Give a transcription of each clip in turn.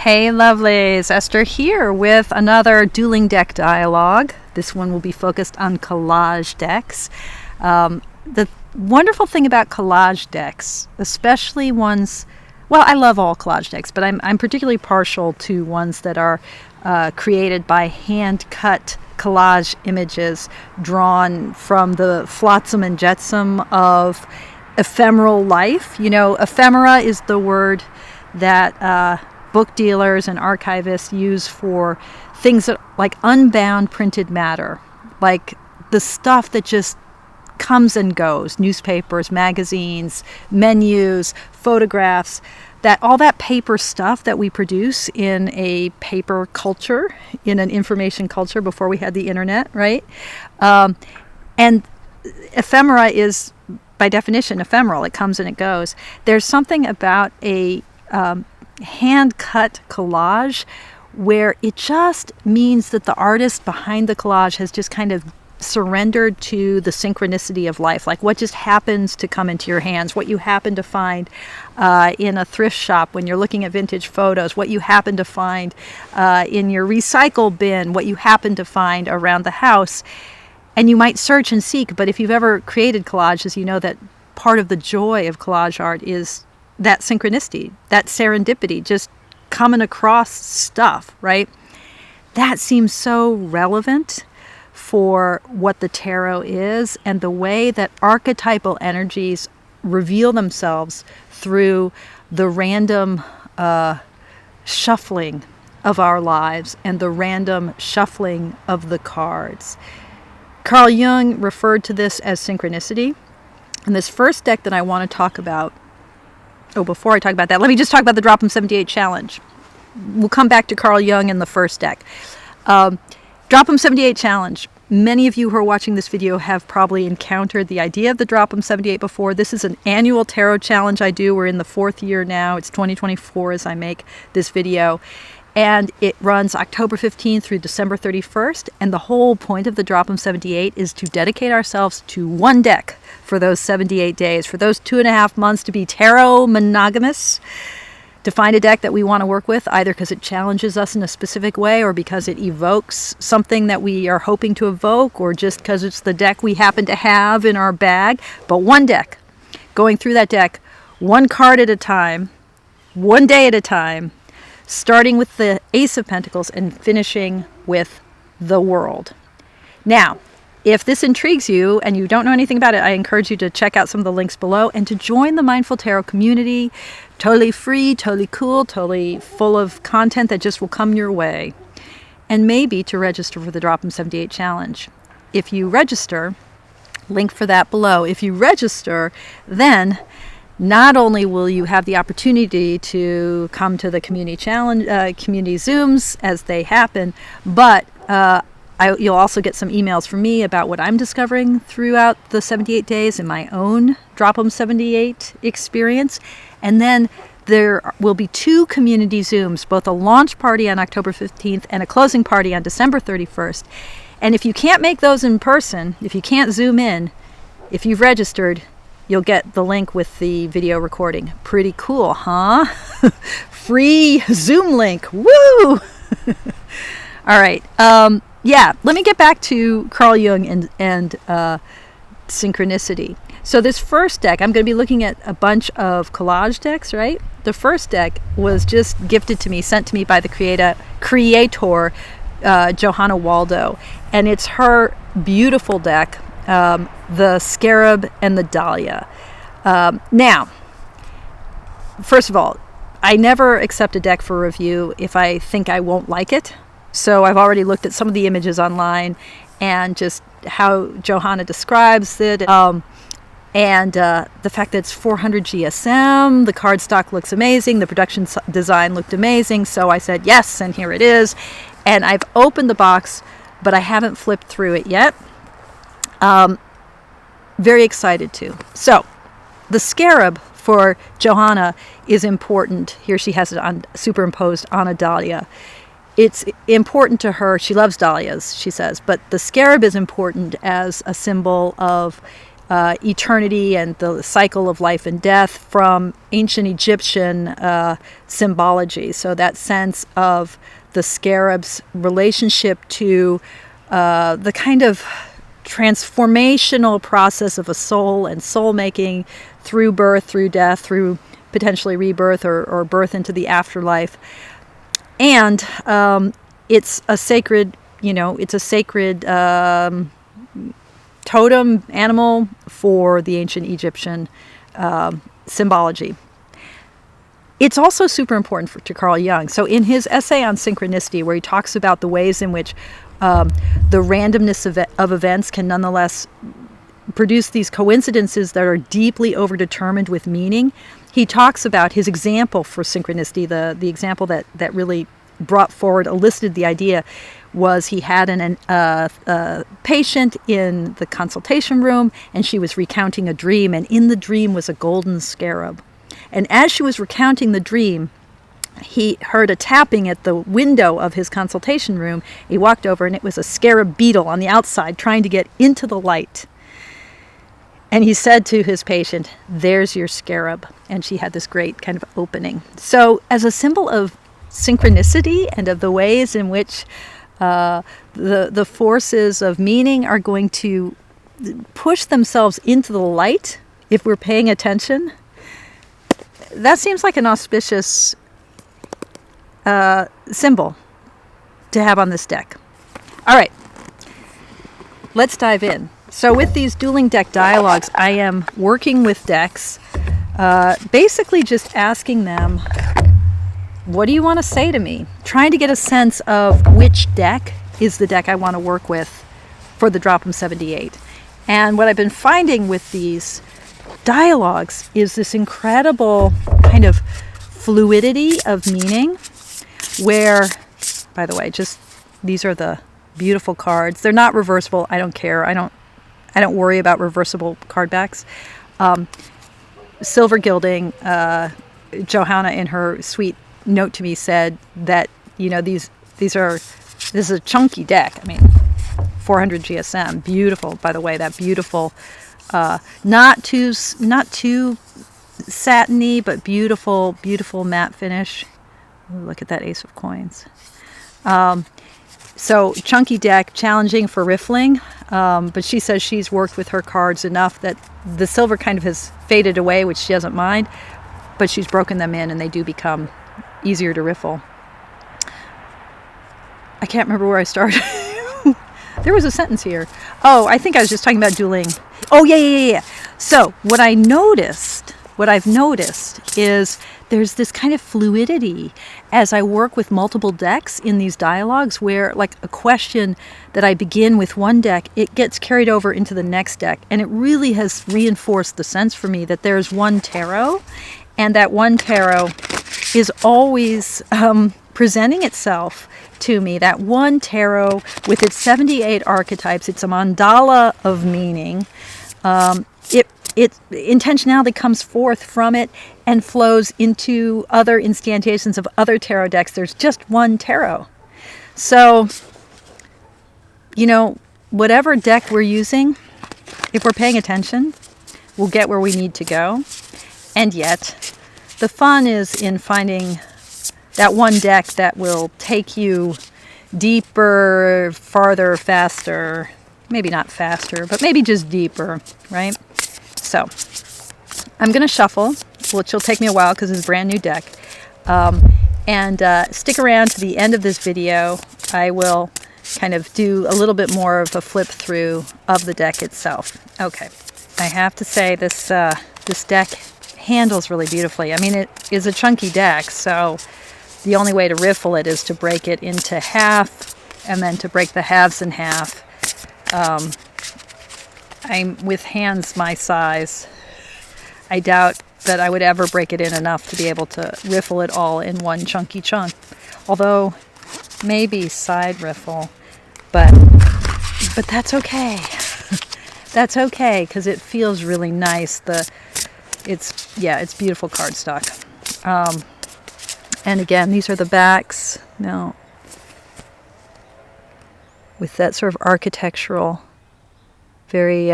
Hey lovelies, Esther here with another dueling deck dialogue. This one will be focused on collage decks. The wonderful thing about collage decks, especially ones, well, I love all collage decks, but I'm particularly partial to ones that are created by hand-cut collage images drawn from the flotsam and jetsam of ephemeral life. You know, ephemera is the word that book dealers and archivists use for things that like unbound printed matter, like the stuff that just comes and goes, newspapers, magazines, menus, photographs, that all that paper stuff that we produce in a paper culture, in an information culture before we had the internet, right? And ephemera is, by definition, ephemeral. It comes and it goes. There's something about a hand-cut collage where it just means that the artist behind the collage has just kind of surrendered to the synchronicity of life, like what just happens to come into your hands, what you happen to find in a thrift shop when you're looking at vintage photos, what you happen to find in your recycle bin, what you happen to find around the house. And you might search and seek, but if you've ever created collages, you know that part of the joy of collage art is that synchronicity, that serendipity, just coming across stuff, right? That seems so relevant for what the tarot is and the way that archetypal energies reveal themselves through the random shuffling of our lives and the random shuffling of the cards. Carl Jung referred to this as synchronicity. And this first deck that I want to talk about, before I talk about that, let me just talk about the Drop 'em 78 challenge. We'll come back to Carl Jung in the first deck. Drop 'em 78 challenge. Many of you who are watching this video have probably encountered the idea of the Drop 'em 78 before. This is an annual tarot challenge I do. We're in the 4th year now. It's 2024 as I make this video. And it runs October 15th through December 31st. And the whole point of the Drop 'em 78 is to dedicate ourselves to one deck for those 78 days, for those 2.5 months, to be tarot monogamous, to find a deck that we want to work with, either because it challenges us in a specific way or because it evokes something that we are hoping to evoke, or just because it's the deck we happen to have in our bag. But one deck, going through that deck, one card at a time, one day at a time, starting with the Ace of Pentacles and finishing with the World. Now, if this intrigues you and you don't know anything about it, I encourage you to check out some of the links below and to join the Mindful Tarot community. Totally free, totally cool, totally full of content that just will come your way. And maybe to register for the Drop 'em 78 challenge. If you register, link for that below. If you register, then not only will you have the opportunity to come to the community challenge, community Zooms as they happen, but you'll also get some emails from me about what I'm discovering throughout the 78 days in my own Drop 'em 78 experience. And then there will be 2 community Zooms, both a launch party on October 15th and a closing party on December 31st. And if you can't make those in person, if you can't Zoom in, if you've registered, you'll get the link with the video recording. Pretty cool, huh? Free Zoom link. Woo! All right. Yeah, let me get back to Carl Jung and synchronicity. So this first deck, I'm going to be looking at a bunch of collage decks, right? The first deck was just gifted to me, sent to me by the creator, Johanna Waldo. And it's her beautiful deck, the Scarab and the Dahlia. Now, first of all, I never accept a deck for review if I think I won't like it. So I've already looked at some of the images online and just how Johanna describes it. And the fact that it's 400 GSM, the cardstock looks amazing, the production design looked amazing, so I said yes, and here it is. And I've opened the box, but I haven't flipped through it yet. Very excited to. So, the Scarab for Johanna is important. Here she has it superimposed on a dahlia. It's important to her. She loves dahlias, she says, but the Scarab is important as a symbol of eternity and the cycle of life and death from ancient Egyptian symbology. So that sense of the scarab's relationship to the kind of transformational process of a soul and soul making through birth, through death, through potentially rebirth or birth into the afterlife. And it's a sacred, totem animal for the ancient Egyptian symbology. It's also super important to Carl Jung. So in his essay on synchronicity, where he talks about the ways in which the randomness of events can nonetheless produce these coincidences that are deeply overdetermined with meaning, he talks about his example for synchronicity, the example that really brought forward, elicited the idea, was he had a patient in the consultation room, and she was recounting a dream, and in the dream was a golden scarab. And as she was recounting the dream, he heard a tapping at the window of his consultation room. He walked over, and it was a scarab beetle on the outside trying to get into the light. And he said to his patient, "There's your scarab." And she had this great kind of opening. So as a symbol of synchronicity and of the ways in which the forces of meaning are going to push themselves into the light if we're paying attention, that seems like an auspicious symbol to have on this deck. All right, let's dive in. So with these dueling deck dialogues, I am working with decks, basically just asking them, what do you want to say to me? Trying to get a sense of which deck is the deck I want to work with for the Drop 'em 78. And what I've been finding with these dialogues is this incredible kind of fluidity of meaning where, by the way, just these are the beautiful cards. They're not reversible. I don't care. I don't worry about reversible card backs. Silver gilding, Johanna in her sweet note to me said that, this is a chunky deck. I mean, 400 GSM, beautiful, by the way, that beautiful, not too satiny, but beautiful matte finish. Ooh, look at that ace of coins. So chunky deck, challenging for riffling, but she says she's worked with her cards enough that the silver kind of has faded away, which she doesn't mind, but she's broken them in and they do become easier to riffle. I can't remember where I started. There was a sentence here. Oh, I think I was just talking about dueling. Oh, yeah. So what I've noticed is there's this kind of fluidity as I work with multiple decks in these dialogues where, like, a question that I begin with one deck, it gets carried over into the next deck. And it really has reinforced the sense for me that there's one tarot, and that one tarot is always presenting itself to me. That one tarot with its 78 archetypes, it's a mandala of meaning. It intentionality comes forth from it and flows into other instantiations of other tarot decks. There's just one tarot. So, whatever deck we're using, if we're paying attention, we'll get where we need to go. And yet, the fun is in finding that one deck that will take you deeper, farther, faster. Maybe not faster, but maybe just deeper, right? So, I'm going to shuffle, which will take me a while because it's a brand new deck. And stick around to the end of this video. I will kind of do a little bit more of a flip through of the deck itself. Okay, I have to say this deck handles really beautifully. I mean, it is a chunky deck, so the only way to riffle it is to break it into half and then to break the halves in half. I'm with hands my size. I doubt that I would ever break it in enough to be able to riffle it all in one chunky chunk. Although, maybe side riffle, but that's okay. That's okay, because it feels really nice. It's beautiful cardstock. And again, these are the backs. Now, with that sort of architectural, very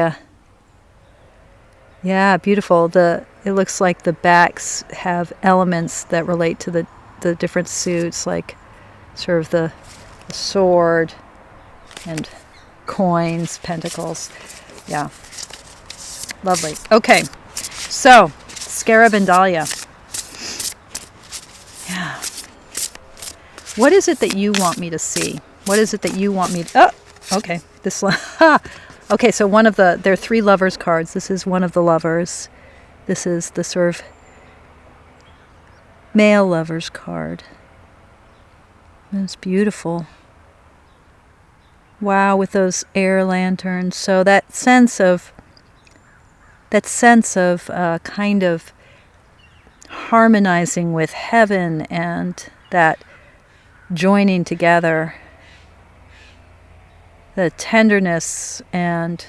Yeah, beautiful. It looks like the backs have elements that relate to the different suits, like sort of the sword and coins, pentacles. Yeah. Lovely. Okay. So, Scarab and Dahlia. Yeah. What is it that you want me to see? What is it that you want me to... Oh, okay. This one. Okay, so there are 3 lovers cards. This is one of the lovers. This is the sort of male lovers card. And it's beautiful. Wow, with those air lanterns. So that sense of kind of harmonizing with heaven and that joining together, the tenderness and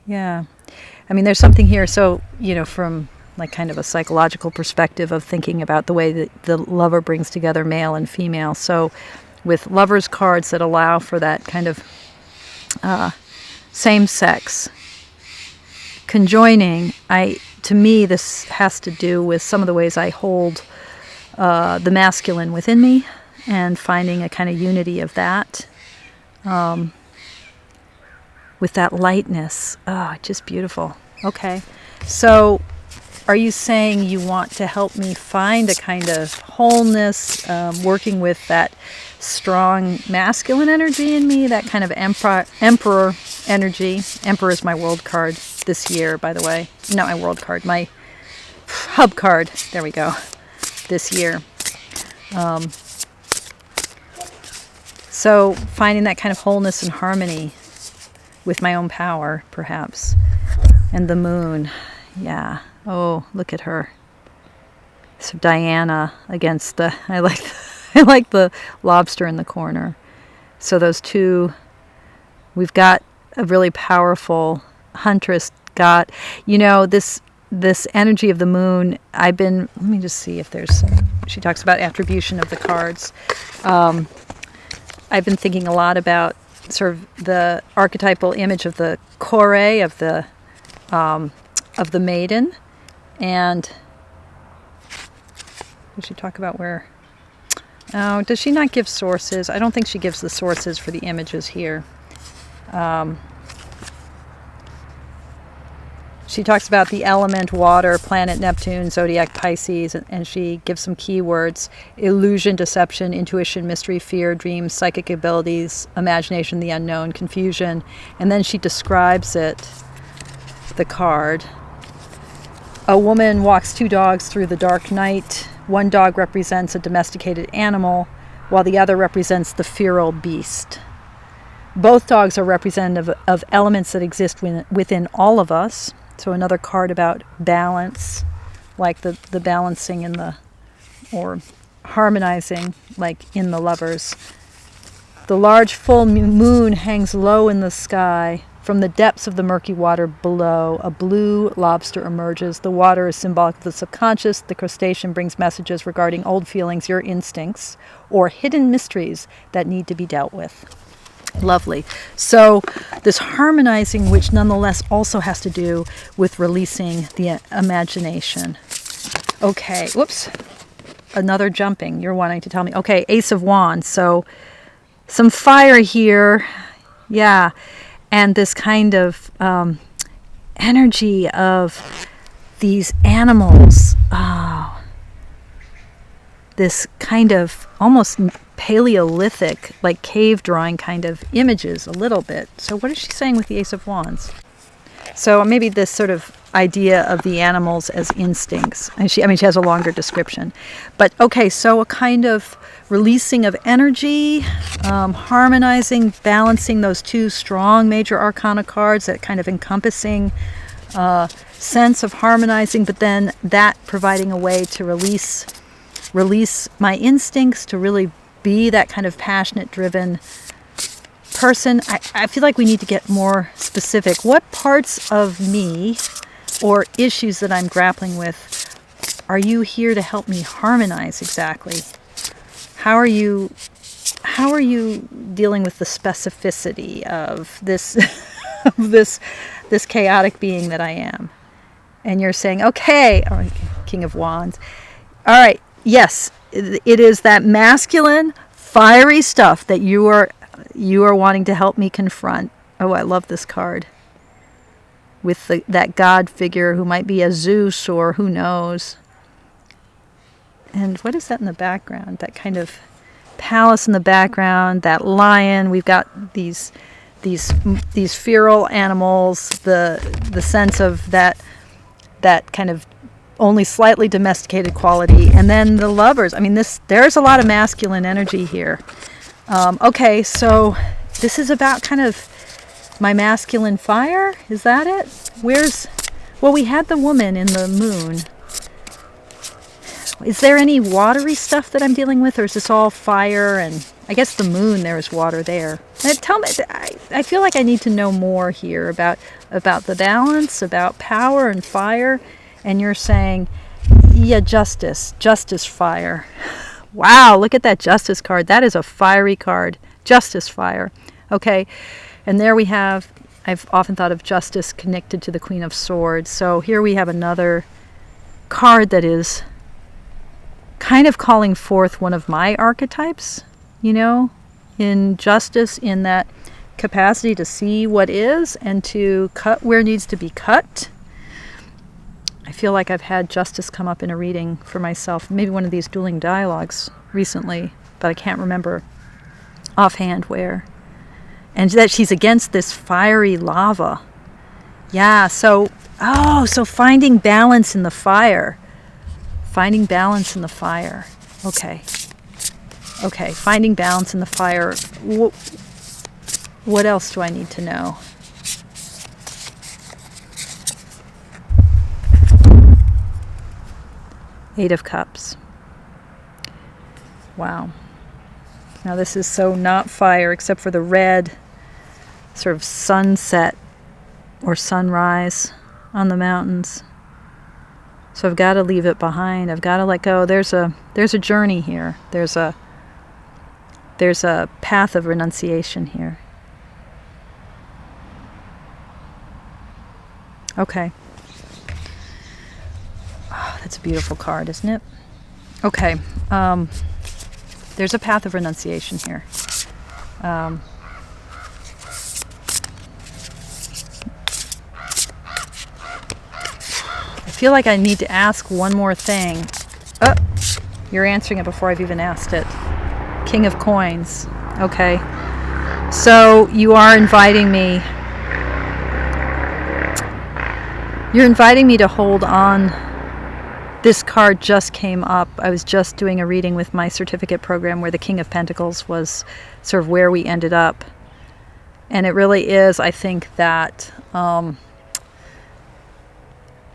yeah. I mean, there's something here. So, from like kind of a psychological perspective of thinking about the way that the lover brings together male and female. So with lovers cards that allow for that kind of same-sex conjoining, to me, this has to do with some of the ways I hold the masculine within me and finding a kind of unity of that with that lightness. Just beautiful. Okay. So are you saying you want to help me find a kind of wholeness, working with that strong masculine energy in me, that kind of emperor energy? Emperor is my world card this year, by the way. Not my world card, my hub card. There we go. This year. So finding that kind of wholeness and harmony with my own power, perhaps. And the moon. Yeah. Oh, look at her. So Diana against I like the lobster in the corner. So those two, we've got a really powerful huntress god. This energy of the moon, let me just see if there's, she talks about attribution of the cards. I've been thinking a lot about sort of the archetypal image of the kore, of the maiden. And does she talk about where? Oh, does she not give sources? I don't think she gives the sources for the images here. She talks about the element water, planet Neptune, zodiac Pisces, and she gives some keywords: illusion, deception, intuition, mystery, fear, dreams, psychic abilities, imagination, the unknown, confusion. And then she describes it, the card. A woman walks 2 dogs through the dark night. One dog represents a domesticated animal, while the other represents the feral beast. Both dogs are representative of elements that exist within all of us. So another card about balance, like the balancing or harmonizing, like in the lovers. The large full moon hangs low in the sky. From the depths of the murky water below, a blue lobster emerges. The water is symbolic of the subconscious. The crustacean brings messages regarding old feelings, your instincts, or hidden mysteries that need to be dealt with. Lovely. So this harmonizing, which nonetheless also has to do with releasing the imagination. Okay. Whoops. Another jumping. You're wanting to tell me. Okay. Ace of Wands. So some fire here. Yeah. And this kind of energy of these animals. Oh, this kind of almost Paleolithic, like cave drawing kind of images a little bit. So what is she saying with the Ace of Wands? So maybe this sort of idea of the animals as instincts. And she has a longer description. But okay, so a kind of releasing of energy, harmonizing, balancing those 2 strong major arcana cards, that kind of encompassing sense of harmonizing, but then that providing a way to release my instincts, to really be that kind of passionate, driven person. I feel like we need to get more specific. What parts of me or issues that I'm grappling with are you here to help me harmonize exactly? How are you dealing with the specificity of this of this chaotic being that I am. And you're saying, okay, oh, King of Wands. All right, yes, it is that masculine, fiery stuff that you are wanting to help me confront. Oh, I love this card. With that god figure who might be a Zeus or who knows. And what is that in the background? That kind of palace in the background, that lion. We've got these feral animals, the sense of that kind of only slightly domesticated quality, and then the lovers. I mean, there's a lot of masculine energy here. Okay, so this is about kind of my masculine fire. Is that it? Well, we had the woman in the moon. Is there any watery stuff that I'm dealing with, or is this all fire? And I guess the moon, there is water there. Tell me, I feel like I need to know more here about the balance, about power and fire. And you're saying, yeah, justice, fire. Wow, look at that justice card. That is a fiery card. Justice, fire. Okay, and there we have, I've often thought of justice connected to the Queen of Swords. So here we have another card that is kind of calling forth one of my archetypes, in justice, in that capacity to see what is and to cut where needs to be cut. I feel like I've had justice come up in a reading for myself, maybe one of these dueling dialogues recently, but I can't remember offhand where. And that she's against this fiery lava. Yeah, so finding balance in the fire. Finding balance in the fire. Okay, finding balance in the fire. What else do I need to know? Eight of Cups. Wow. Now this is so not fire, except for the red sort of sunset or sunrise on the mountains. So I've got to leave it behind. I've got to let go. There's a journey here. There's a path of renunciation here. Okay. Oh, that's a beautiful card, isn't it? Okay. There's a path of renunciation here. I feel like I need to ask one more thing. Oh, you're answering it before I've even asked it. King of Coins. Okay. So you are inviting me. You're inviting me to hold on. This card just came up. I was just doing a reading with my certificate program where the King of Pentacles was sort of where we ended up. And it really is, I think, that,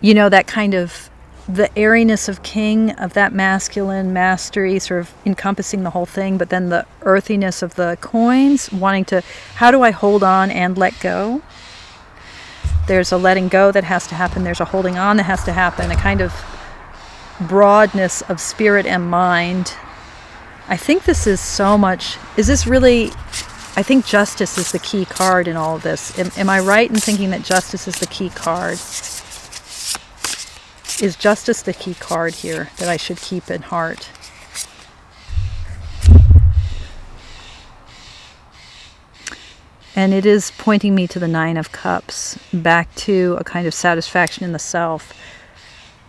that kind of the airiness of king, of that masculine mastery sort of encompassing the whole thing, but then the earthiness of the coins, wanting to, how do I hold on and let go? There's a letting go that has to happen. There's a holding on that has to happen, a kind of broadness of spirit and mind. I think this is so much, is this really, I think justice is the key card in all of this. Am I right in thinking that justice is the key card? Is justice the key card here that I should keep in heart? And it is pointing me to the Nine of Cups, back to a kind of satisfaction in the self,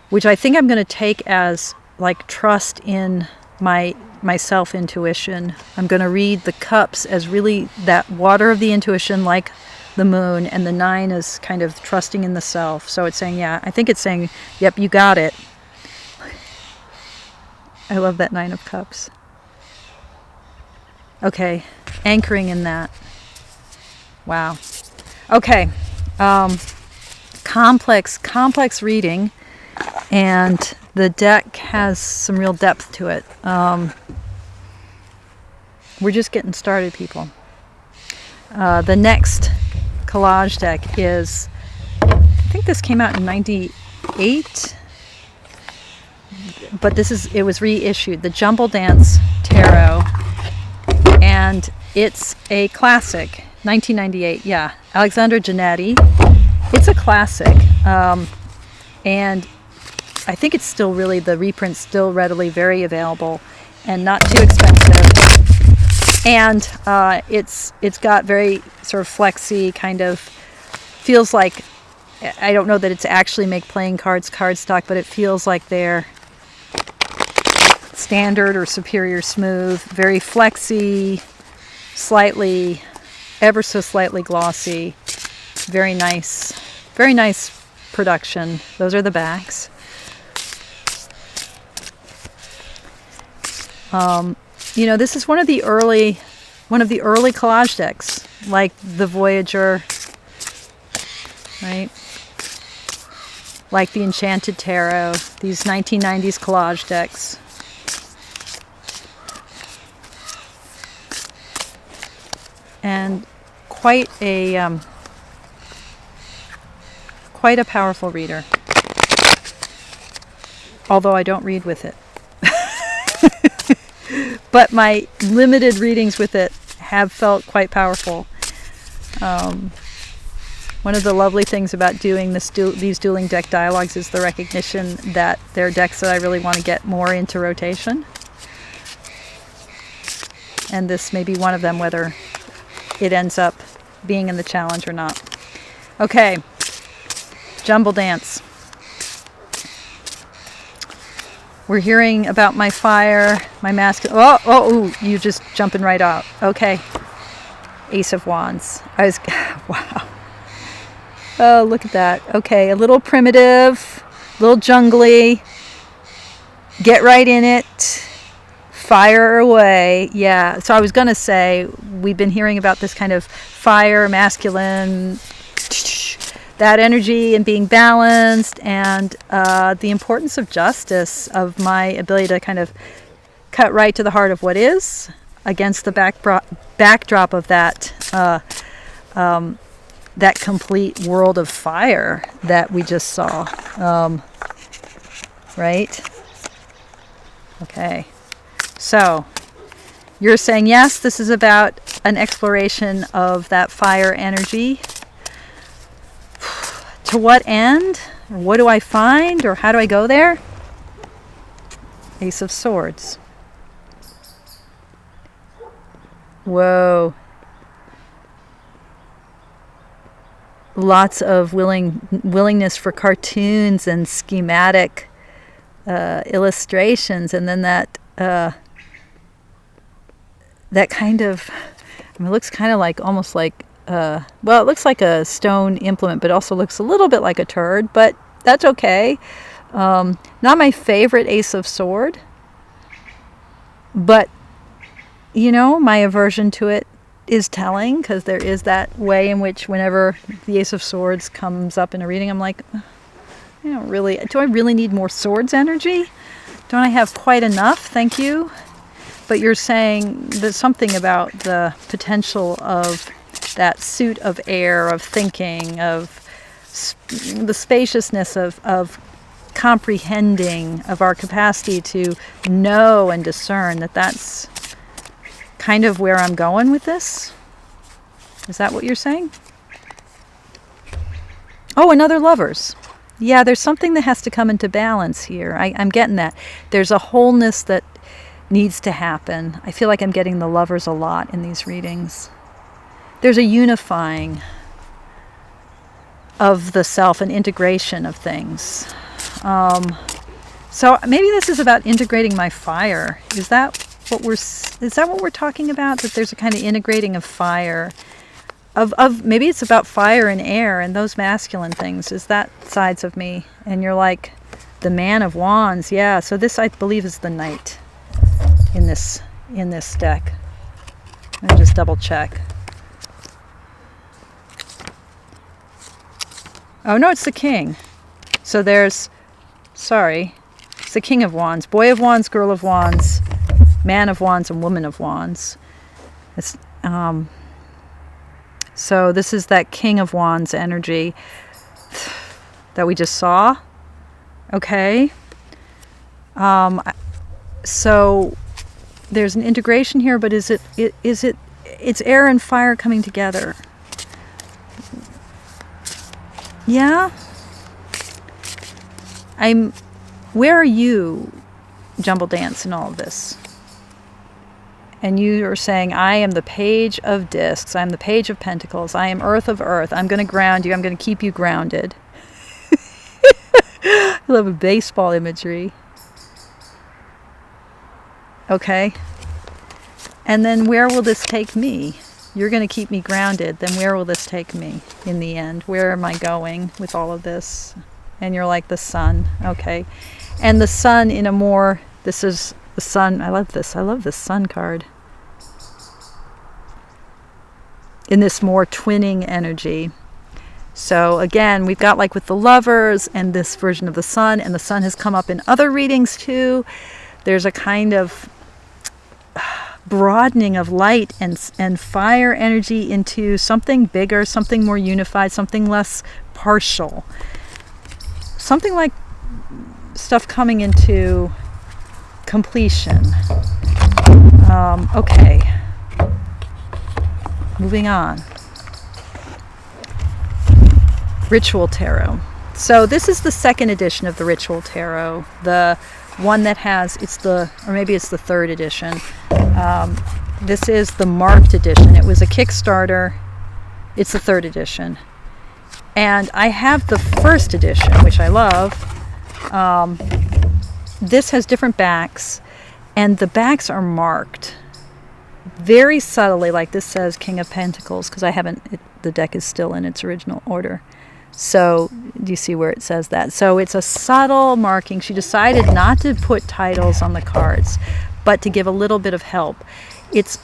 which I think I'm going to take as like trust in my self-intuition. I'm going to read the cups as really that water of the intuition, like the moon, and the nine is kind of trusting in the self. So it's saying, yeah, I think it's saying, yep, you got it. I love that Nine of Cups. Okay, anchoring in that. Wow. Okay, complex reading, and the deck has some real depth to it. We're just getting started, people. The next collage deck is, I think this came out in 98, but it was reissued, the Jumbledance Tarot, and It's a classic, 1998, yeah. Alexandra Genetti. It's a classic. And I think it's still really, the reprint's still readily very available and not too expensive. And it's got very sort of flexy kind of, feels like, I don't know that it's actually make playing cards cardstock, but it feels like they're standard or superior smooth, very flexy, slightly, ever so slightly glossy, very nice production. Those are the backs. This is one of the early collage decks, like the Voyager, right? Like the Enchanted Tarot, these 1990s collage decks. And quite a powerful reader. Although I don't read with it. But my limited readings with it have felt quite powerful. One of the lovely things about doing these dueling deck dialogues is the recognition that they're decks that I really want to get more into rotation. And this may be one of them, whether it ends up being in the challenge or not. Okay, Jumbledance. We're hearing about my fire, my masculine. Oh, you're just jumping right out. Okay, Ace of Wands. Wow. Oh, look at that. Okay, a little primitive, a little jungly. Get right in it. Fire away. Yeah, so I was going to say, we've been hearing about this kind of fire, masculine, that energy and being balanced, and the importance of justice, of my ability to kind of cut right to the heart of what is against the backdrop of that that complete world of fire that we just saw. Right? Okay. So, you're saying, yes, this is about an exploration of that fire energy. To what end? Or what do I find? Or how do I go there? Ace of Swords. Whoa. Lots of willingness for cartoons and schematic illustrations, and then that kind of, it looks kind of like, almost like, it looks like a stone implement, but also looks a little bit like a turd, but that's okay. Not my favorite Ace of Sword, but, my aversion to it is telling, because there is that way in which whenever the Ace of Swords comes up in a reading, I'm like, do I really need more swords energy? Don't I have quite enough? Thank you. But you're saying there's something about the potential of that suit of air, of thinking, of the spaciousness of comprehending, of our capacity to know and discern, that's kind of where I'm going with this. Is that what you're saying? Oh, another Lovers. Yeah, there's something that has to come into balance here. I'm getting that. There's a wholeness that needs to happen. I feel like I'm getting the Lovers a lot in these readings. There's a unifying of the self, an integration of things. So maybe this is about integrating my fire. Is that what we're talking about? That there's a kind of integrating of fire. Of maybe it's about fire and air and those masculine things. Is that sides of me? And you're like the Man of Wands. Yeah, so this I believe is the Knight in this deck. Let me just double check. Oh no, it's the King. So it's the King of Wands, Boy of Wands, Girl of Wands, Man of Wands, and Woman of Wands. So this is that King of Wands energy that we just saw. Okay. So there's an integration here, but is it it's air and fire coming together. Yeah? Where are you, Jumbledance, in all of this? And you are saying, I am the page of discs. I am the page of pentacles. I am earth of earth. I'm going to ground you. I'm going to keep you grounded. I love a baseball imagery. Okay. And then where will this take me? You're going to keep me grounded. Then where will this take me in the end? Where am I going with all of this? And you're like the sun. Okay. And the sun in a more, this is the sun. I love this. I love this sun card. In this more twinning energy. So again, we've got like with the lovers and this version of the sun, and the sun has come up in other readings too. There's a kind of broadening of light and fire energy into something bigger, something more unified, something less partial. Something like stuff coming into completion. Okay. Moving on. Ritual Tarot. So this is the second edition of the Ritual Tarot. The one that has, or maybe it's the third edition. This is the marked edition. It was a Kickstarter. It's the third edition. And I have the first edition, which I love. This has different backs, and the backs are marked very subtly, like this says King of Pentacles, because the deck is still in its original order. So do you see where it says that? So it's a subtle marking. She decided not to put titles on the cards, but to give a little bit of help. It's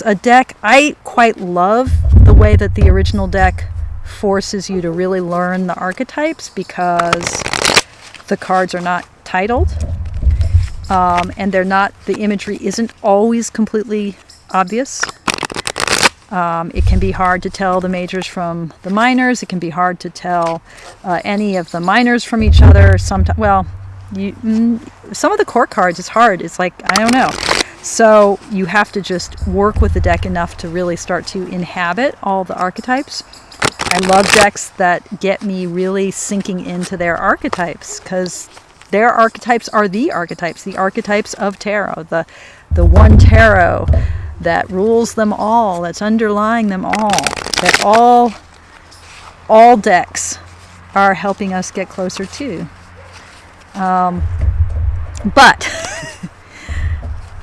a deck. I quite love the way that the original deck forces you to really learn the archetypes, because the cards are not titled, and the imagery isn't always completely obvious. It can be hard to tell the majors from the minors. It can be hard to tell any of the minors from each other. Sometimes, some of the court cards is hard. It's like, I don't know. So you have to just work with the deck enough to really start to inhabit all the archetypes. I love decks that get me really sinking into their archetypes, because their archetypes are the archetypes of tarot, the one tarot that rules them all, that's underlying them all, that all decks are helping us get closer to. But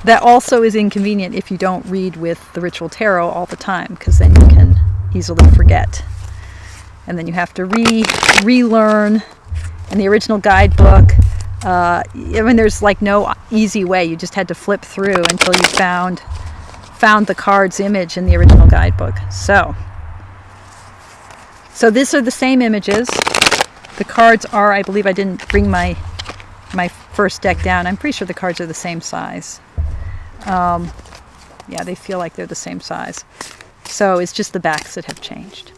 that also is inconvenient if you don't read with the Ritual Tarot all the time, because then you can easily forget. And then you have to relearn. In the original guidebook, there's like no easy way. You just had to flip through until you found the card's image in the original guidebook. So these are the same images. The cards are, I believe I didn't bring my first deck down. I'm pretty sure the cards are the same size. Yeah, they feel like they're the same size. So it's just the backs that have changed.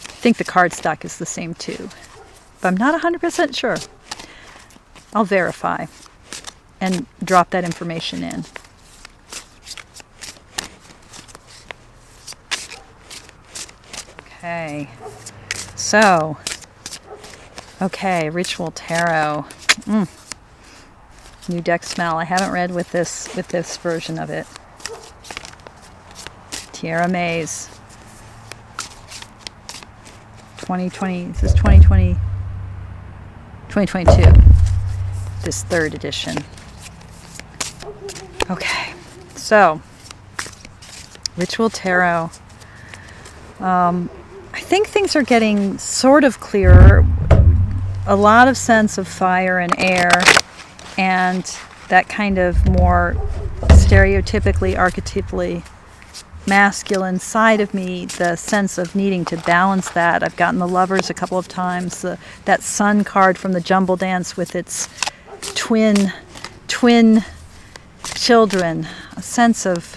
I think the cardstock is the same too, but I'm not 100% sure. I'll verify and drop that information in. Okay, so, Ritual Tarot. New deck smell. I haven't read with this version of it. Tierra May's 2020. This is 2020, 2022. This third edition. Okay, so Ritual Tarot. I think things are getting sort of clearer. A lot of sense of fire and air, and that kind of more stereotypically, archetypally masculine side of me, the sense of needing to balance that. I've gotten the Lovers a couple of times, that Sun card from the Jumbledance with its twin children, a sense of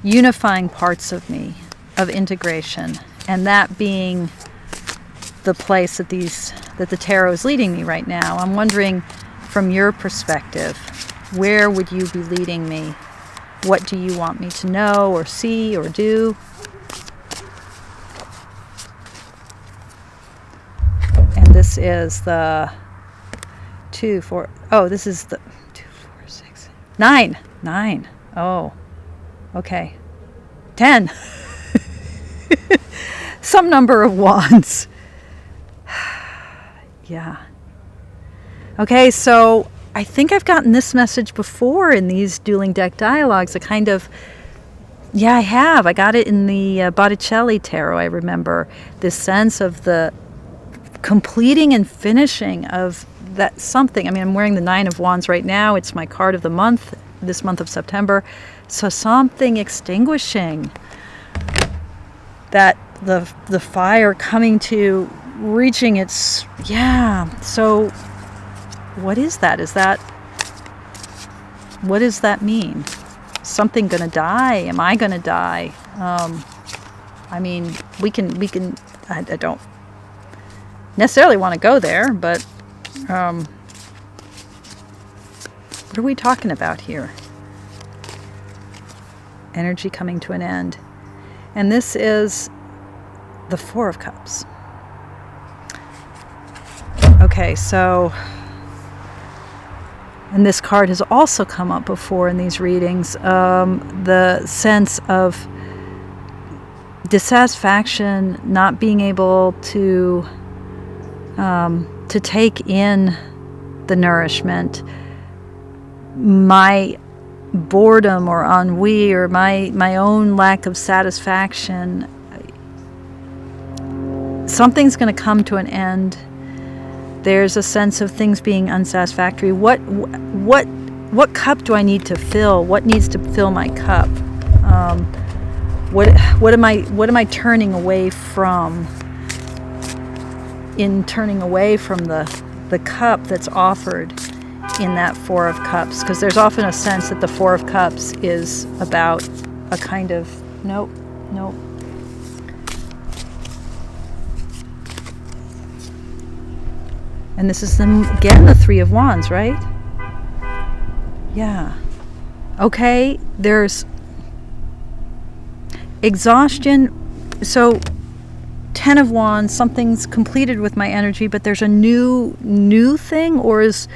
unifying parts of me, of integration, and that being the place that the tarot is leading me right now. I'm wondering, from your perspective, where would you be leading me What do you want me to know or see or do? And this is the 2, 4. Oh, this is the 2, 4, 6, 9. 9. Oh, okay. 10. Some number of wands. Yeah. Okay, so I think I've gotten this message before in these dueling deck dialogues. Yeah, I have. I got it in the Boadicea tarot, I remember. This sense of the completing and finishing of that something. I mean, I'm wearing the 9 of Wands right now. It's my card of the month, this month of September. So something extinguishing. That the fire coming to reaching its, yeah. So what is that? What does that mean? Something gonna die? Am I gonna die? I mean, we can, I don't necessarily want to go there, but what are we talking about here? Energy coming to an end. And this is the 4 of Cups. Okay, so, and this card has also come up before in these readings, the sense of dissatisfaction, not being able to take in the nourishment, my boredom or ennui or my own lack of satisfaction. Something's going to come to an end. There's a sense of things being unsatisfactory. What cup do I need to fill? What needs to fill my cup? What am I turning away from? In turning away from the cup that's offered in that 4 of Cups, because there's often a sense that the 4 of Cups is about a kind of nope. And this is again the 3 of Wands, right? Yeah. Okay, there's exhaustion. So 10 of Wands, something's completed with my energy, but there's a new thing, or is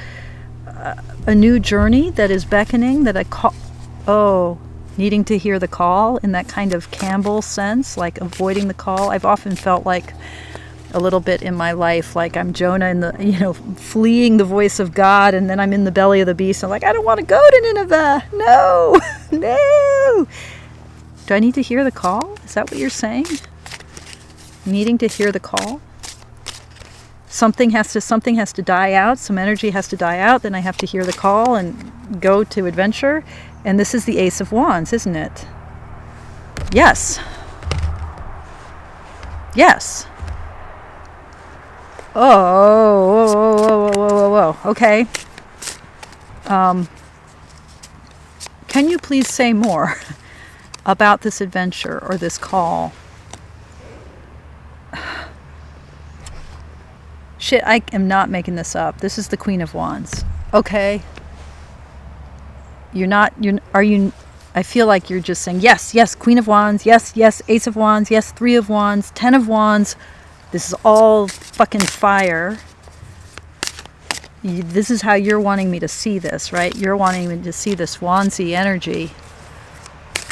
a new journey that is beckoning, that I call, needing to hear the call in that kind of Campbell sense, like avoiding the call. I've often felt like a little bit in my life, like I'm Jonah in the, fleeing the voice of God, and then I'm in the belly of the beast. I'm like, I don't want to go to Nineveh. No. Do I need to hear the call? Is that what you're saying? Needing to hear the call? Something has to die out. Some energy has to die out. Then I have to hear the call and go to adventure. And this is the Ace of Wands, isn't it? Yes. Whoa. Okay. Can you please say more about this adventure or this call? Shit, I am not making this up. This is the Queen of Wands. Okay. I feel like you're just saying, yes, Queen of Wands, yes, Ace of Wands, yes, 3 of Wands, 10 of Wands. This is all fucking fire. This is how you're wanting me to see this, right? You're wanting me to see this Wandsy energy.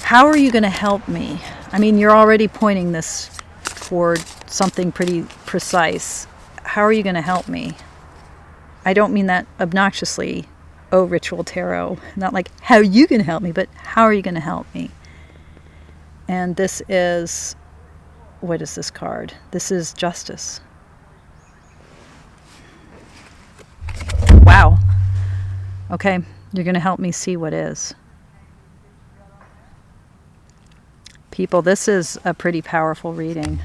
How are you going to help me? I mean, you're already pointing this toward something pretty precise. How are you going to help me? I don't mean that obnoxiously, ritual tarot. Not like, how are you going to help me? But how are you going to help me? And this is, what is this card? This is Justice. Wow. Okay, you're going to help me see what is. People, this is a pretty powerful reading.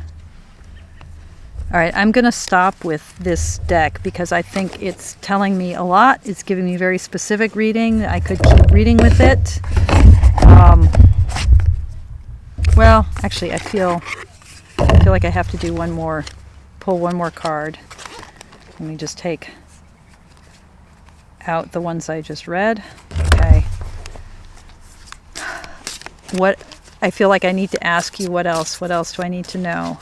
All right, I'm going to stop with this deck because I think it's telling me a lot. It's giving me very specific reading. I could keep reading with it. Well, actually, I feel like I have to do pull one more card. Let me just take out the ones I just read. Okay. what I feel like I need to ask you. What else? What else do I need to know?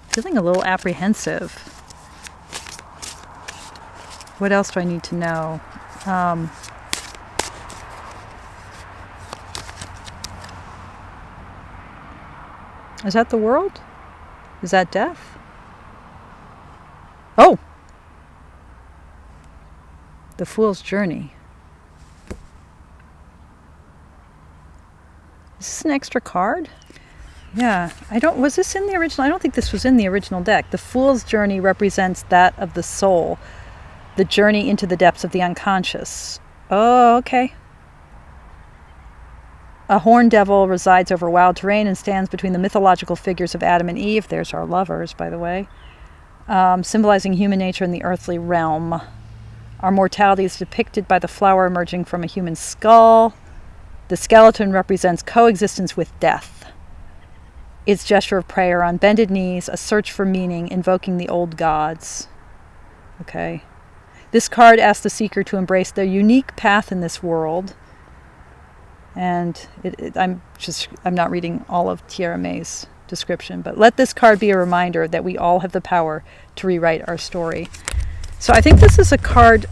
Feeling a little apprehensive. What else do I need to know? Is that the world? Is that death? Oh! The Fool's Journey. Is this an extra card? Yeah, was this in the original? I don't think this was in the original deck. The Fool's Journey represents that of the soul, the journey into the depths of the unconscious. Oh, okay. A horned devil resides over wild terrain and stands between the mythological figures of Adam and Eve. There's our lovers, by the way. Symbolizing human nature in the earthly realm. Our mortality is depicted by the flower emerging from a human skull. The skeleton represents coexistence with death. Its gesture of prayer on bended knees, a search for meaning, invoking the old gods. Okay. This card asks the seeker to embrace their unique path in this world. And I'm not reading all of Tierra May's description, but let this card be a reminder that we all have the power to rewrite our story. So I think this is a card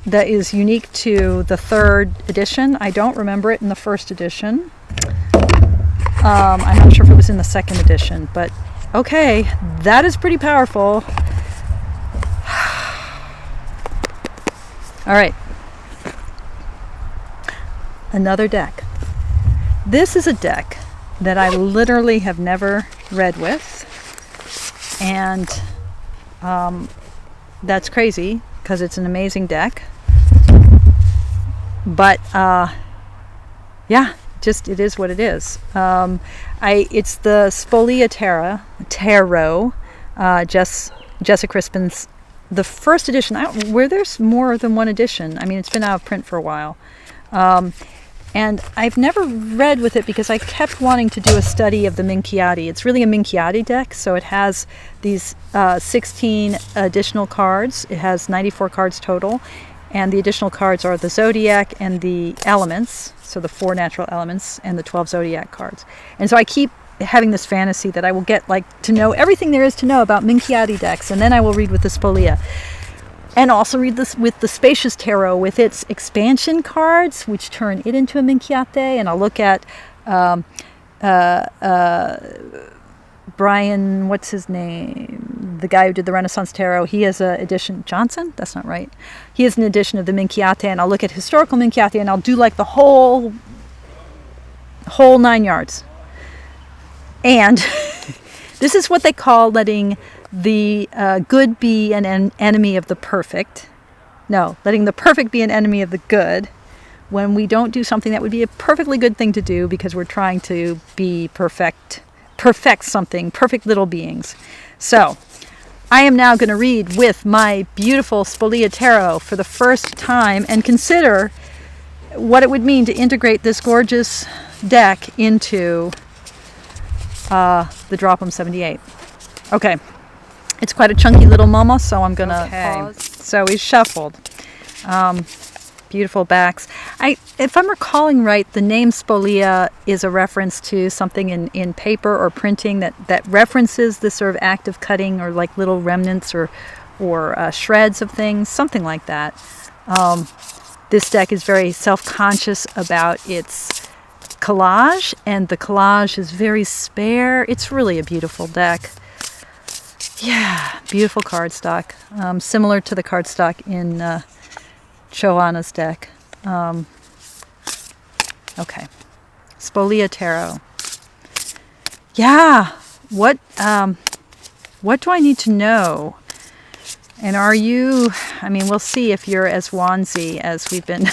that is unique to the 3rd edition. I don't remember it in the 1st edition. I'm not sure if it was in the 2nd edition, but okay, that is pretty powerful. All right. Another deck. This is a deck that I literally have never read with, and that's crazy because it's an amazing deck. But yeah, just it is what it is. It's the Spolia Tarot, Jessa Crispin's, the 1st edition. Where there's more than one edition. I mean, it's been out of print for a while. And I've never read with it because I kept wanting to do a study of the Minchiati. It's really a Minchiati deck, so it has these 16 additional cards. It has 94 cards total, and the additional cards are the zodiac and the elements, so the 4 natural elements and the 12 zodiac cards. And so I keep having this fantasy that I will get to know everything there is to know about Minchiati decks, and then I will read with the Spolia. And also read this with the Spacious Tarot with its expansion cards, which turn it into a Minchiate. And I'll look at Brian, what's his name? The guy who did the Renaissance Tarot. He has an edition. Johnson? That's not right. He has an edition of the Minchiate. And I'll look at historical Minchiate, and I'll do the whole 9 yards. And this is what they call letting the good be an enemy of the perfect. No, letting the perfect be an enemy of the good when we don't do something that would be a perfectly good thing to do because we're trying to be perfect something, perfect little beings. So, I am now going to read with my beautiful Spolia Tarot for the first time and consider what it would mean to integrate this gorgeous deck into the Drop'em 78. Okay. It's quite a chunky little mama, so I'm going to pause. So we shuffled. Beautiful backs. If I'm recalling right, the name Spolia is a reference to something in paper or printing that references this sort of act of cutting or little remnants or shreds of things, something like that. This deck is very self-conscious about its collage, and the collage is very spare. It's really a beautiful deck. Yeah, beautiful cardstock, similar to the cardstock in Johanna's deck. Okay, Spolia Tarot. Yeah, what do I need to know? And are you? I mean, we'll see if you're as wandsy as we've been. I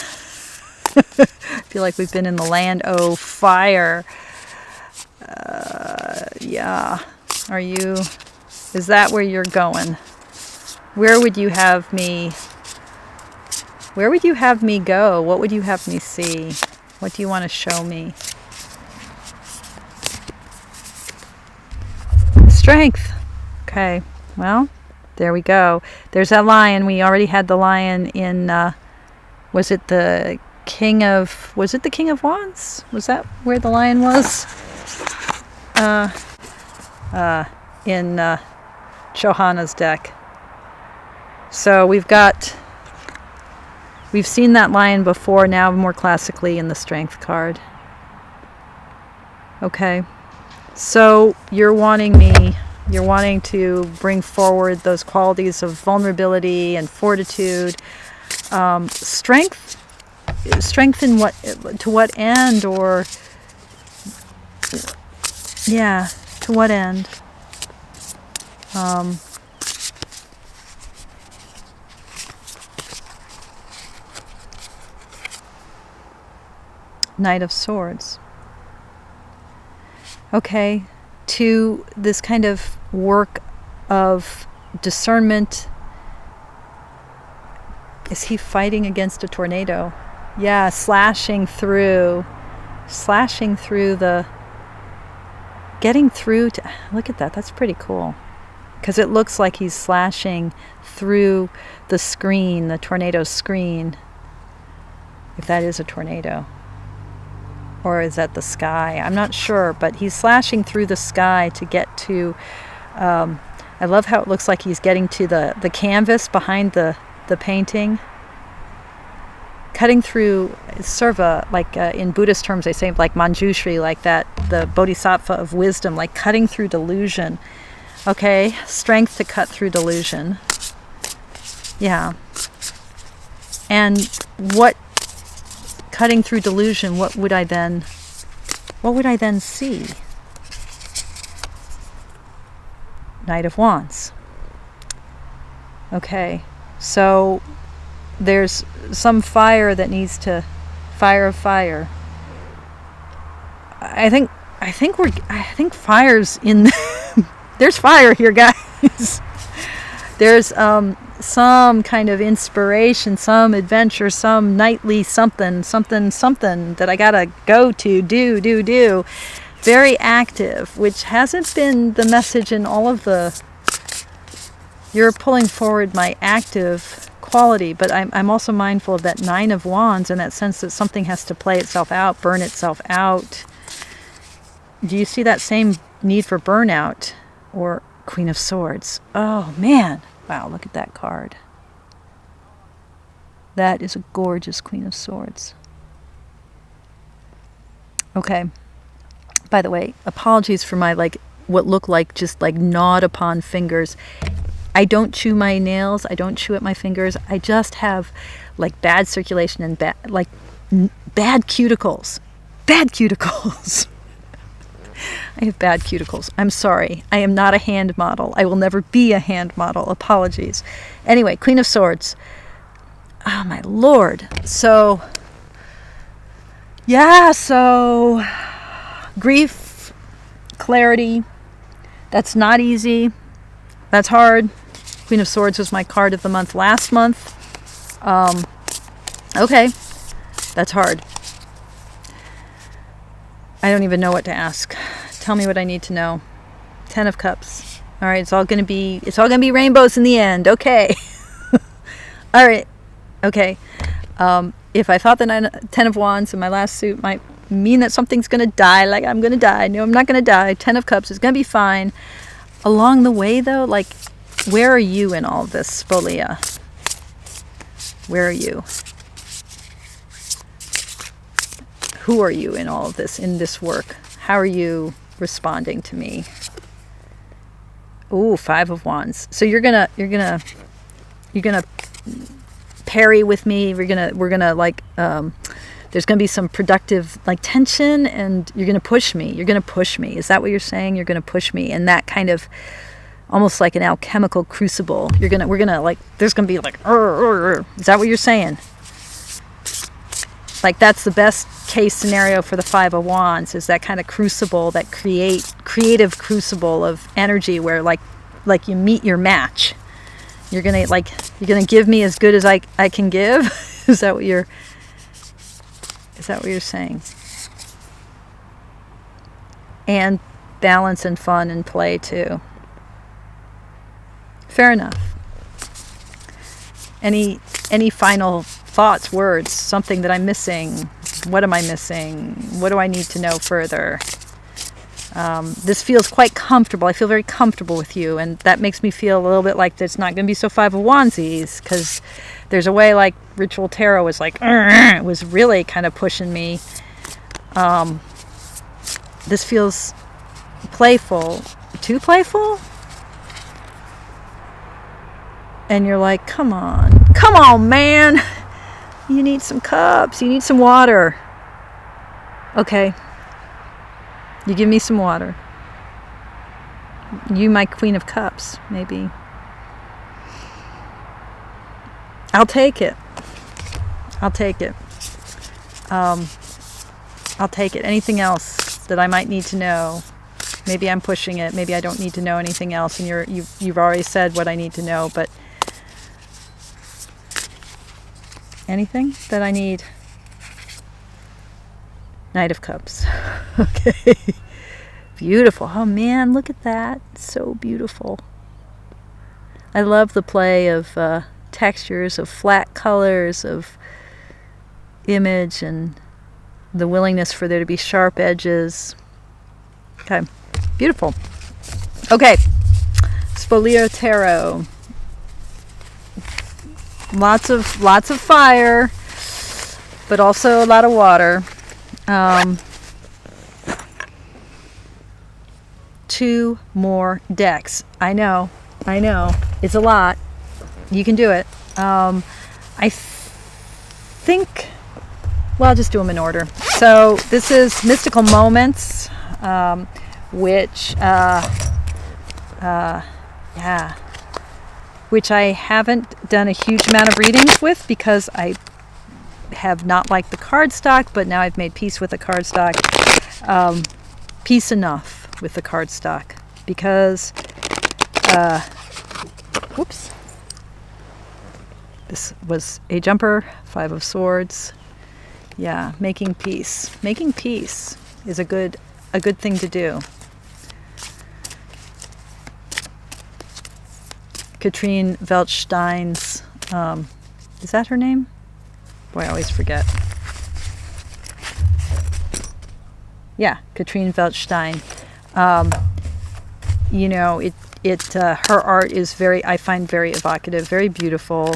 feel like we've been in the land of fire. Yeah, are you? Is that where you're going? Where would you have me? Where would you have me go? What would you have me see? What do you want to show me? Strength. Okay. Well, there we go. There's that lion. We already had the lion in, was it the was it the King of Wands? Was that where the lion was? In Johanna's deck. So we've seen that lion before, now more classically in the Strength card. Okay. So you're wanting to bring forward those qualities of vulnerability and fortitude. Strength in what, to what end, or yeah, to what end? Knight of Swords. Okay, to this kind of work of discernment. Is he fighting against a tornado? Yeah, slashing through the, getting through to, look at that, that's pretty cool. Because it looks like he's slashing through the screen, the tornado screen. If that is a tornado. Or is that the sky? I'm not sure, but he's slashing through the sky to get to, I love how it looks like he's getting to the canvas behind the painting. Cutting through, it's sort of in Buddhist terms they say like Manjushri, like that, the Bodhisattva of wisdom, like cutting through delusion. Okay, strength to cut through delusion. Yeah. And what, cutting through delusion, what would I then see? Knight of Wands. Okay, so there's some fire that needs to, fire of fire. I think fire's in. There's fire here, guys. There's some kind of inspiration, some adventure, some nightly something that I gotta go to, do. Very active, which hasn't been the message in all of the. You're pulling forward my active quality, but I'm also mindful of that Nine of Wands and that sense that something has to play itself out, burn itself out. Do you see that same need for burnout? Or Queen of Swords. Oh, man. Wow, look at that card. That is a gorgeous Queen of Swords. Okay. By the way, apologies for my, what look like just, gnawed upon fingers. I don't chew my nails. I don't chew at my fingers. I just have, bad circulation and bad cuticles. Bad cuticles. I have bad cuticles. I'm sorry. I am not a hand model. I will never be a hand model. Apologies. Anyway, Queen of Swords. Oh, my Lord. So, yeah, grief, clarity. That's not easy. That's hard. Queen of Swords was my card of the month last month. Okay. That's hard. I don't even know what to ask. Tell me what I need to know. 10 of Cups. All right, it's all gonna be rainbows in the end. Okay. All right. Okay. If I thought the 10 of Wands in my last suit might mean that something's gonna die, like I'm gonna die. No, I'm not gonna die. 10 of Cups is gonna be fine. Along the way, though, where are you in all this, Spolia? Where are you? Who are you in all of this, in this work? How are you responding to me? Ooh, 5 of Wands. So you're gonna parry with me. We're gonna there's gonna be some productive thenchin, and you're gonna push me. You're gonna push me. Is that what you're saying? You're gonna push me, and that kind of almost like an alchemical crucible. We're gonna there's gonna be Is that what you're saying? That's the best case scenario for the 5 of Wands, is that kind of crucible, that creative crucible of energy where you meet your match. You're gonna give me as good as I can give. Is that what you're saying? And balance and fun and play too. Fair enough. Any final thoughts, words, something that I'm missing. What am I missing? What do I need to know further? This feels quite comfortable. I feel very comfortable with you, and that makes me feel a little bit like it's not going to be so Five of Wandsies, because there's a way like Ritual Tarot was like, it was really kind of pushing me. This feels playful. Too playful? And you're like, come on, man. You need some cups. You need some water. Okay. You give me some water. You, my Queen of Cups, maybe. I'll take it. I'll take it. I'll take it. Anything else that I might need to know? Maybe I'm pushing it. Maybe I don't need to know anything else, and you've already said what I need to know, but anything that I need? Knight of Cups. Okay. Beautiful. Oh man, look at that. So beautiful. I love the play of textures, of flat colors, of image, and the willingness for there to be sharp edges. Okay. Beautiful. Okay. Spolia Tarot. Lots of fire, but also a lot of water. 2 more decks. I know. It's a lot. You can do it. I think, well, I'll just do them in order. So this is Mystical Moments, which I haven't done a huge amount of readings with, because I have not liked the cardstock, but now I've made peace with the cardstock. Peace enough with the cardstock, because whoops, this was a jumper, 5 of Swords. Yeah, making peace is a good thing to do. Catrin Welz-Stein's, is that her name? Boy, I always forget. Yeah, Catrin Welz-Stein. You know, her art is I find very evocative, very beautiful.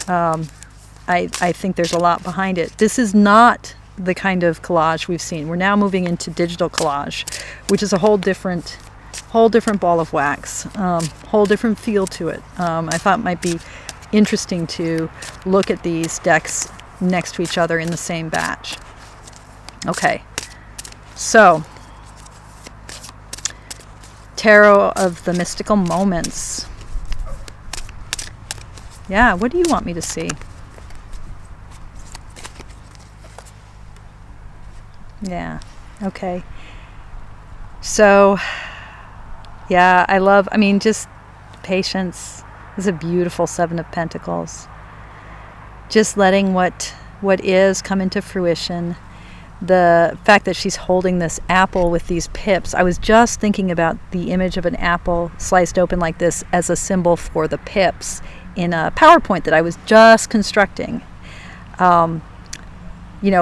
I think there's a lot behind it. This is not the kind of collage we've seen. We're now moving into digital collage, which is a whole different ball of wax, whole different feel to it. I thought it might be interesting to look at these decks next to each other in the same batch. Okay, so Tarot of the Mystical Moments. Yeah, what do you want me to see? Yeah, okay. So, yeah, just patience. This is a beautiful 7 of Pentacles. Just letting what is come into fruition. The fact that she's holding this apple with these pips. I was just thinking about the image of an apple sliced open like this as a symbol for the pips in a PowerPoint that I was just constructing.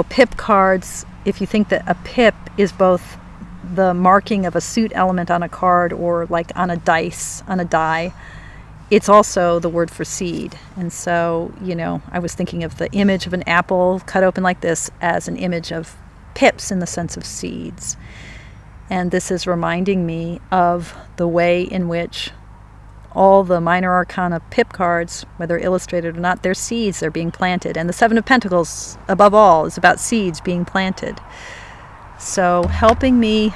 Pip cards, if you think that a pip is both the marking of a suit element on a card or like on a die, it's also the word for seed. And so, I was thinking of the image of an apple cut open like this as an image of pips in the sense of seeds. And this is reminding me of the way in which all the minor arcana pip cards, whether illustrated or not, they're seeds, they're being planted. And the 7 of Pentacles, above all, is about seeds being planted. So helping me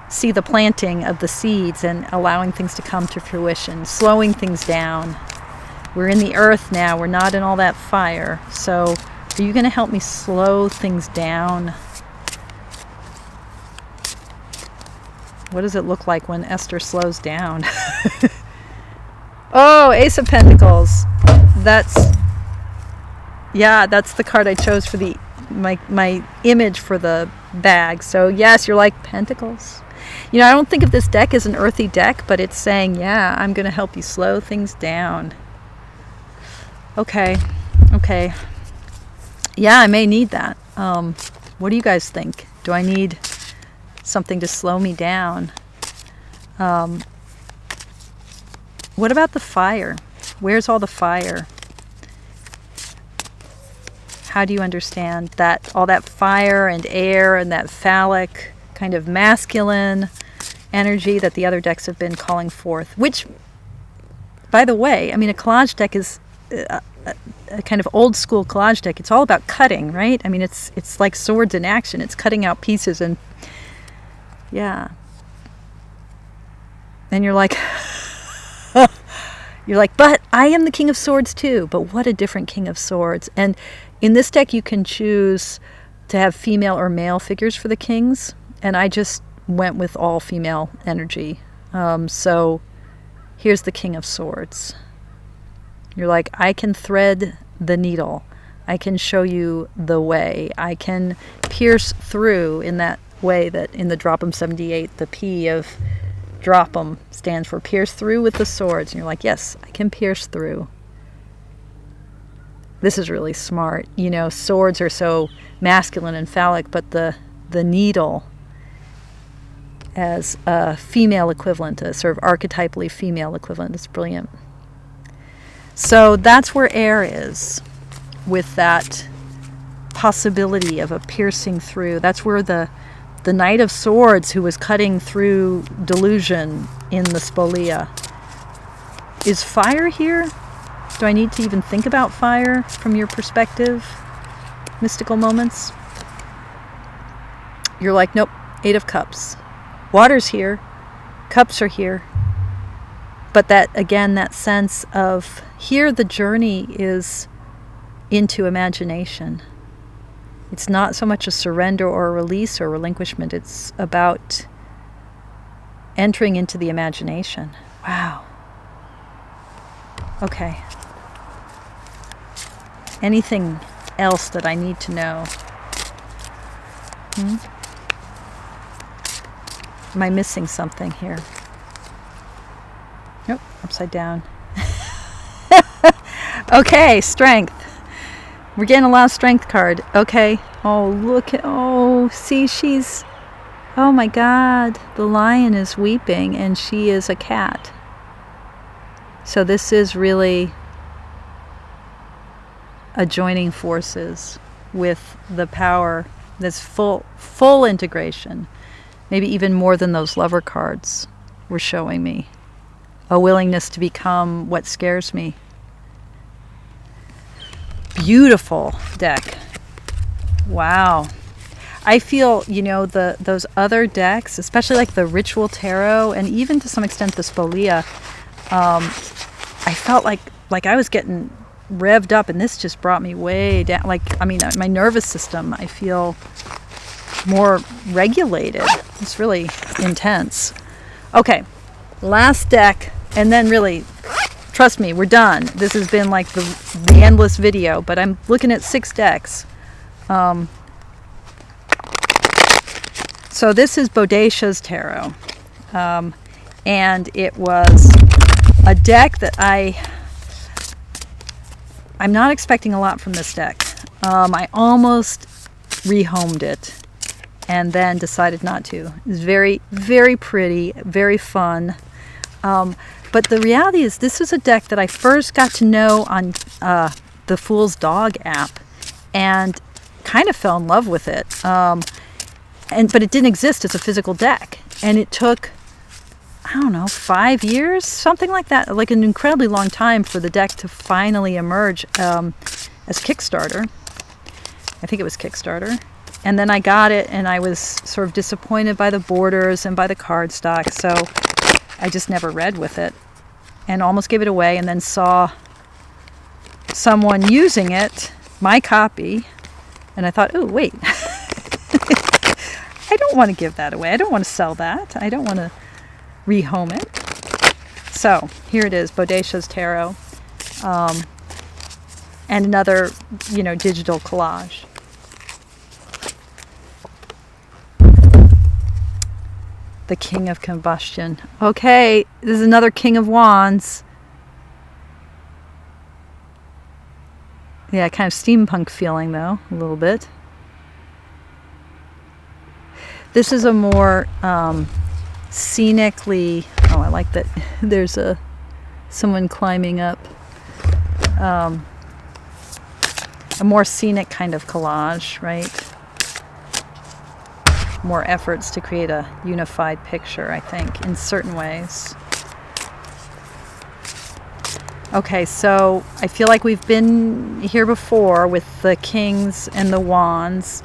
see the planting of the seeds and allowing things to come to fruition, slowing things down. We're in the earth now, we're not in all that fire. So are you going to help me slow things down? What does it look like when Esther slows down? Oh, Ace of Pentacles. That's the card I chose for my image for the bag. So yes, you're like Pentacles. I don't think of this deck as an earthy deck, but it's saying, yeah, I'm going to help you slow things down. Okay. Yeah, I may need that. What do you guys think? Do I need something to slow me down? What about the fire? Where's all the fire? How do you understand that all that fire and air and that phallic kind of masculine energy that the other decks have been calling forth? Which, by the way, I mean, a collage deck is a kind of old school collage deck. It's all about cutting, right? I mean, it's like swords in action. It's cutting out pieces and yeah. And you're like, but I am the King of Swords too. But what a different King of Swords. And in this deck, you can choose to have female or male figures for the kings. And I just went with all female energy. So here's the King of Swords. You're like, I can thread the needle. I can show you the way. I can pierce through in that way that in the Drop'em 78, the P of Drop'em stands for pierce through with the swords. And you're like, yes, I can pierce through. This is really smart. You know, swords are so masculine and phallic, but the needle as a female equivalent, a sort of archetypally female equivalent, is brilliant. So that's where air is, with that possibility of a piercing through. That's where the Knight of Swords, who was cutting through delusion in the Spolia. Is fire here? Do I need to even think about fire from your perspective? Mystical moments? You're like, nope, 8 of Cups. Water's here. Cups are here. But that, again, that sense of here the journey is into imagination. It's not so much a surrender or a release or relinquishment. It's about entering into the imagination. Wow. Okay. Anything else that I need to know? Am I missing something here? Nope, upside down. Okay, strength. We're getting a lot of strength card. Okay. Oh, look at, oh, see, she's, oh my God, the lion is weeping and she is a cat. So this is really a joining forces with the power, this full integration, maybe even more than those lover cards were showing me. A willingness to become what scares me. Beautiful deck. Wow. I feel, you know, those other decks, especially like the Ritual Tarot and even to some extent the Spolia, I felt like I was getting revved up, and this just brought me way down. Like, I mean, my nervous system, I feel more regulated. It's really intense. Okay, last deck, and then really, trust me, we're done. This has been like the endless video, but I'm looking at 6 decks. So this is Boadicea's Tarot, and it was a deck that I'm not expecting a lot from this deck. I almost rehomed it and then decided not to. It's very, very pretty, very fun. But the reality is this is a deck that I first got to know on the Fool's Dog app and kind of fell in love with it. But it didn't exist as a physical deck. And it took, I don't know, 5 years, something like that, like an incredibly long time for the deck to finally emerge as Kickstarter. I think it was Kickstarter. And then I got it, and I was sort of disappointed by the borders and by the cardstock, so I just never read with it and almost gave it away, and then saw someone using it, my copy, and I thought, oh, wait. I don't want to give that away. I don't want to sell that. I don't want to rehome it. So here it is, Boadicea's Tarot, and another, digital collage. The King of Combustion. Okay, this is another King of Wands. Yeah, kind of steampunk feeling though, a little bit. This is a more scenically, oh, I like that there's someone climbing up. A more scenic kind of collage, right? More efforts to create a unified picture, I think, in certain ways. Okay, so I feel like we've been here before with the kings and the wands.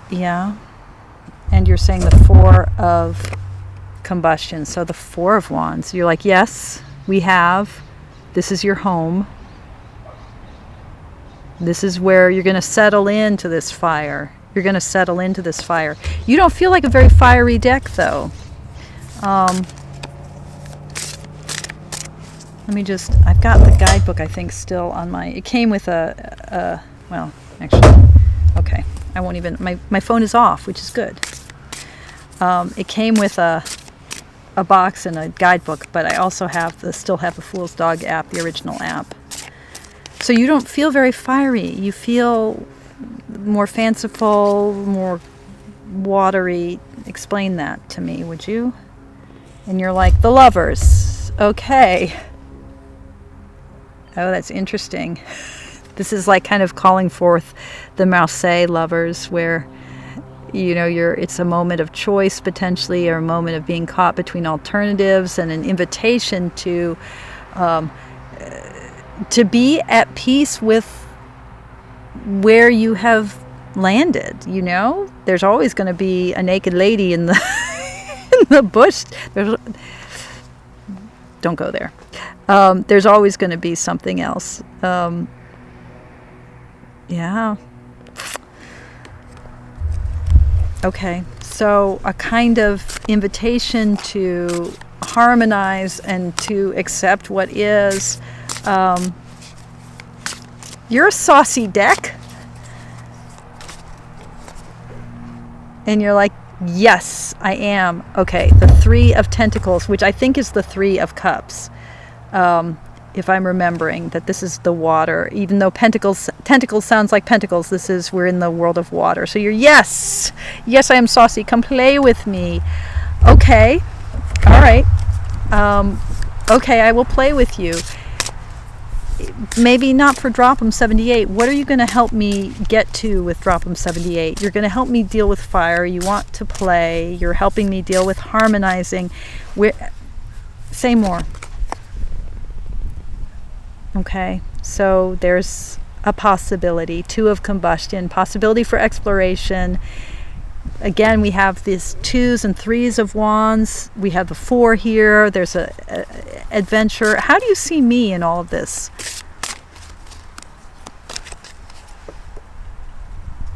Yeah. And you're saying the Four of Combustion. So the Four of Wands. You're like, yes, we have. This is your home. This is where you're going to settle into this fire. You're going to settle into this fire. You don't feel like a very fiery deck, though. Let me just, I've got the guidebook, I think, still on my, it came with well, actually, okay. I won't even, my phone is off, which is good. It came with a box and a guidebook, but I also still have the Fool's Dog app, the original app. So you don't feel very fiery. You feel more fanciful, more watery. Explain that to me, would you? And you're like, the Lovers. Okay. Oh, that's interesting. This is like kind of calling forth the Marseille Lovers, where, you know, it's a moment of choice potentially, or a moment of being caught between alternatives, and an invitation to be at peace with where you have landed. You know, there's always going to be a naked lady in the in the bush. Don't go there. There's always going to be something else. Yeah. Okay. So a kind of invitation to harmonize and to accept what is. You're a saucy deck. And you're like, yes, I am. Okay. The Three of Tentacles, which I think is the Three of Cups. If I'm remembering that this is the water, even though tentacles sounds like pentacles, we're in the world of water. So you're, yes, I am saucy. Come play with me. Okay. All right. Okay, I will play with you. Maybe not for Drop'em 78. What are you going to help me get to with Drop'em 78? You're going to help me deal with fire. You want to play. You're helping me deal with harmonizing. Say more. Okay, so there's a possibility. Two of Combustion, possibility for exploration. Again, we have these 2s and 3s of Wands. We have the 4 here. There's a adventure. How do you see me in all of this?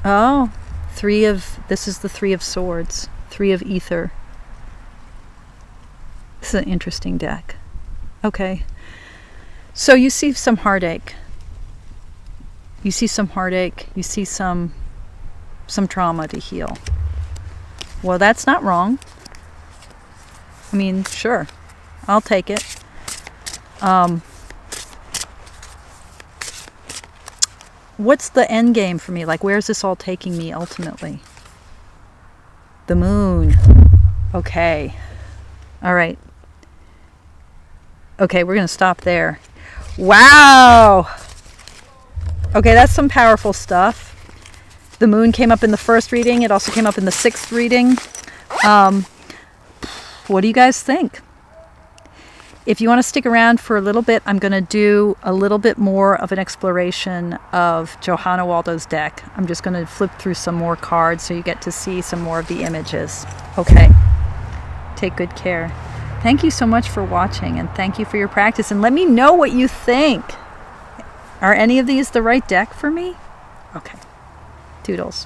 Oh, this is the 3 of Swords. 3 of Ether. This is an interesting deck. Okay. So you see some heartache. You see some heartache. You see some trauma to heal. Well, that's not wrong. I mean, sure. I'll take it. What's the end game for me? Like, where's this all taking me ultimately? The Moon. Okay. All right. Okay, we're going to stop there. Wow. Okay, that's some powerful stuff. The Moon came up in the first reading. It also came up in the 6th reading. What do you guys think? If you want to stick around for a little bit, I'm going to do a little bit more of an exploration of Johanna Waldo's deck. I'm just going to flip through some more cards so you get to see some more of the images. Okay. Take good care. Thank you so much for watching, and thank you for your practice. And let me know what you think. Are any of these the right deck for me? Okay. Toodles.